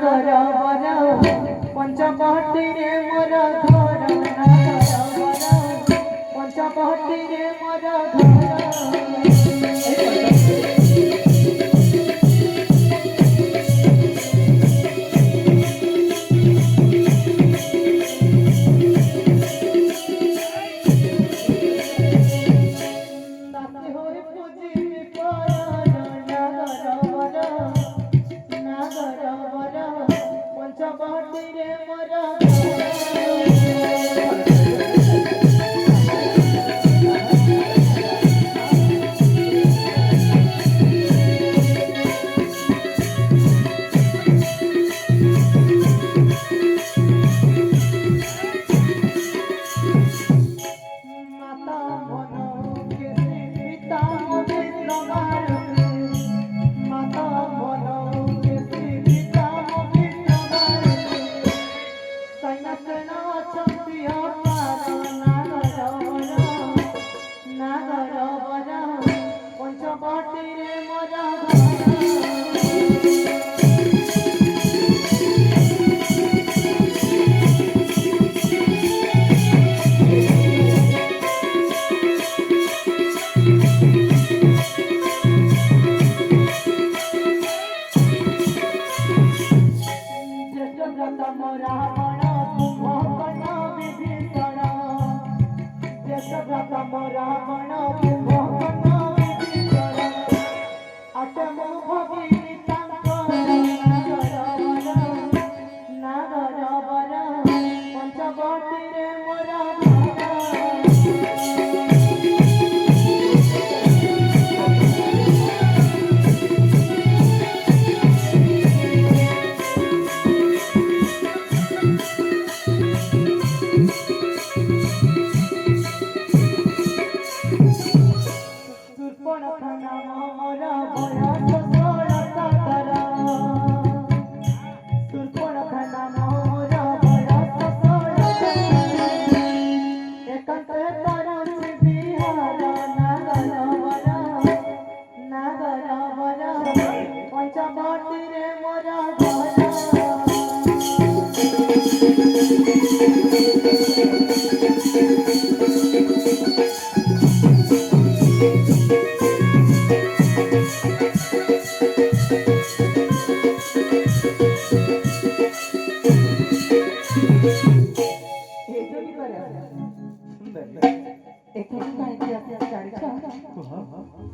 नागर वर पंचपहटी रे मोर घर नागर वर पंचपहटी रे मोर घर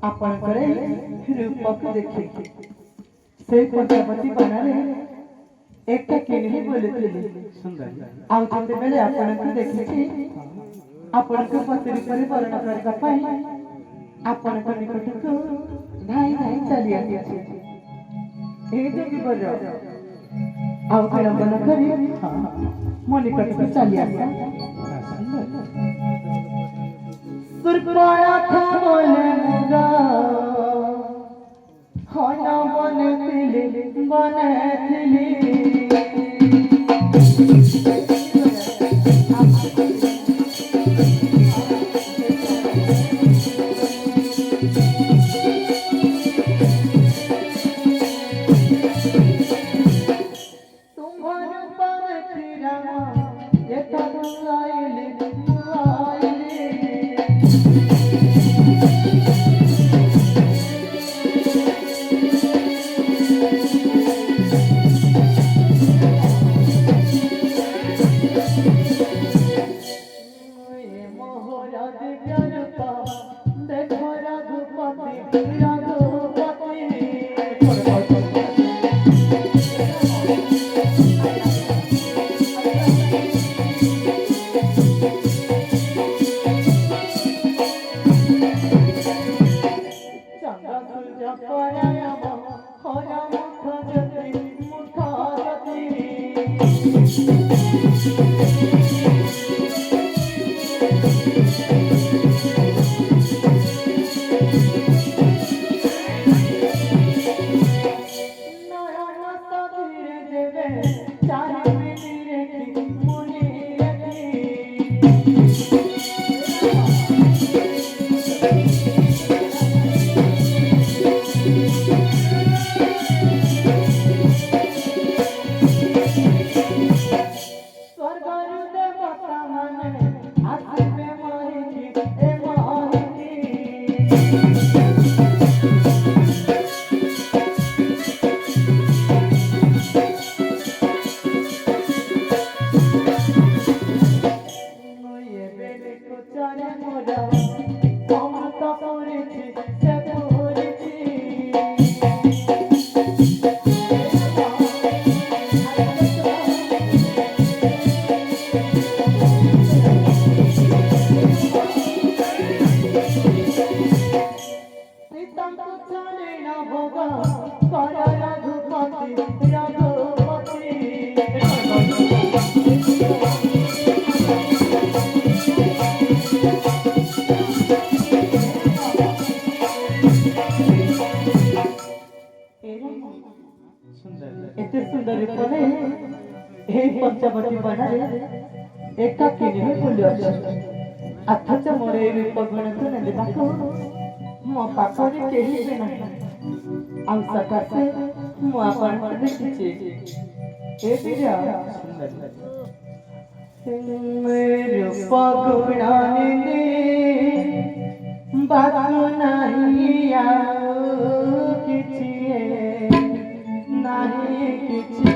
आपणकडे रूपक देखील से पंचवटी बनाने एक किन्ही बोलुथिले सुंदर आउ जते बेले आपनको देखिछि आपनको पत्री परि वर्ण करबा पई आपनको निकटको धाई धाई चली आछि ए देखि बजो आउ विलंबन करी मो निकटको चली आछि सुरपाया था बोलेगा खाना बने थिली एते सुंदर रूपले हे पंचवटी बनारे एका किने बोलियो अथच मोरे रूप गुण को न देखो मो पाखरे केही भी नहीं आउ सकासे मो आपण को देखिछि ए बिरा सुंदर रूप गुणानिंदे बातु नहीं आउ किछि नहीं किछि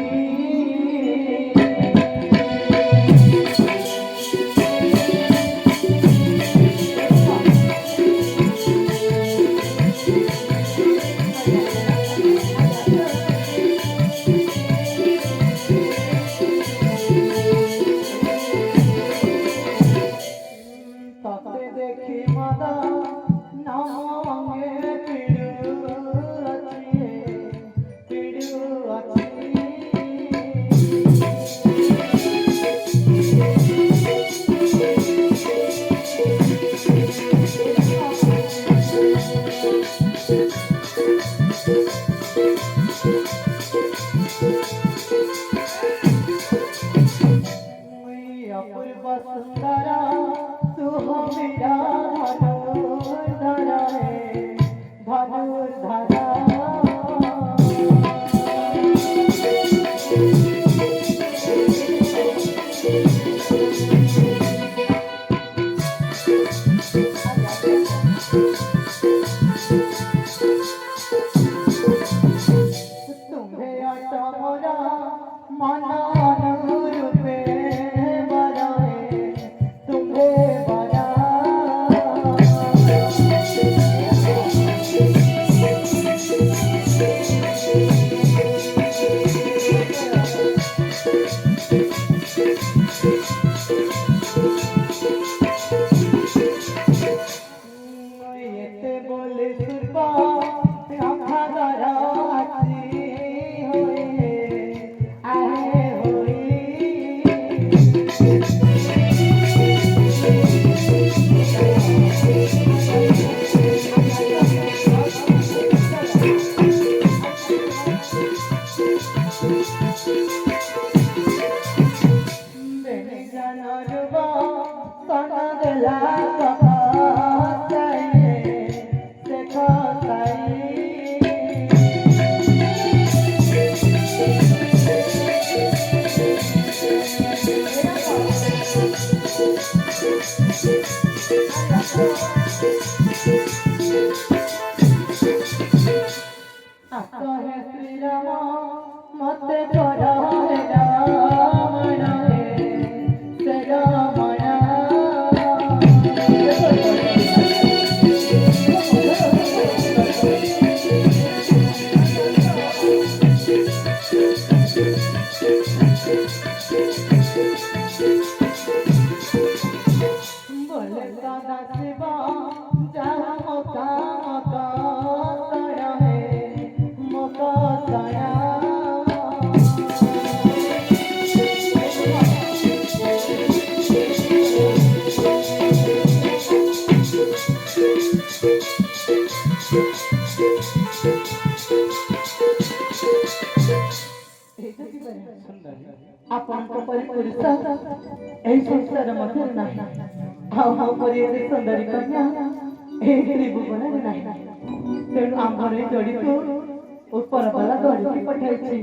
आपनको परिपुरुषा एही संसार मध्य नाही हाउ हाउ परि एते सुंदरी कन्या एही त्रिभुवन नाही तेणु आम्भरे जोड़िको ऊपर वाला जोड़ी पठाइछि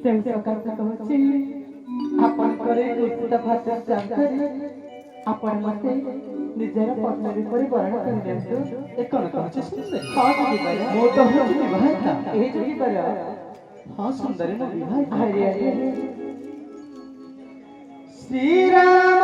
से सकाळ कहछि आपन करे कुस्ता भात जानकारी आपन मते निजर पत्नी परि वर्ण कर देंतु एकन कहछि सुंदर हां दिबाय मो तो विवाहिता एही जोड़ी पर हां सुंदरी मो विवाहिता हरि हरि श्री राम